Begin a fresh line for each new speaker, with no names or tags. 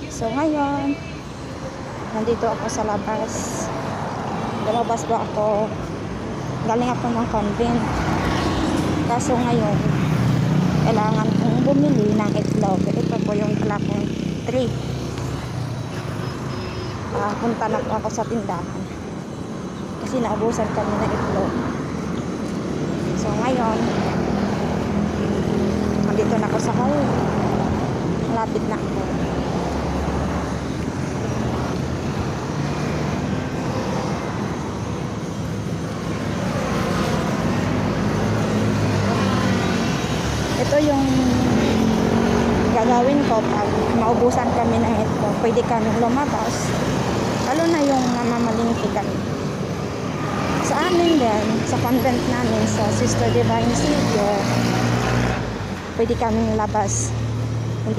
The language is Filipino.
So ngayon, nandito ako sa labas. Lumabas ba ako? Galing ako ng convent. Kaso ngayon, kailangan kong bumili ng itlog. Ito po yung dala kong tray. Punta na po ako sa tindahan. Kasi naubusan kami ng itlog. So ngayon, nandito na ako sa hall. Malapit na ako. Ito yung gagawin ko pag maubusan kami ng itlog. Pwede kami lumabas. Lalo na yung mamamalingki kami. Sa amin din, sa convent namin, sa Sister Divine Savior, pwede kaming labas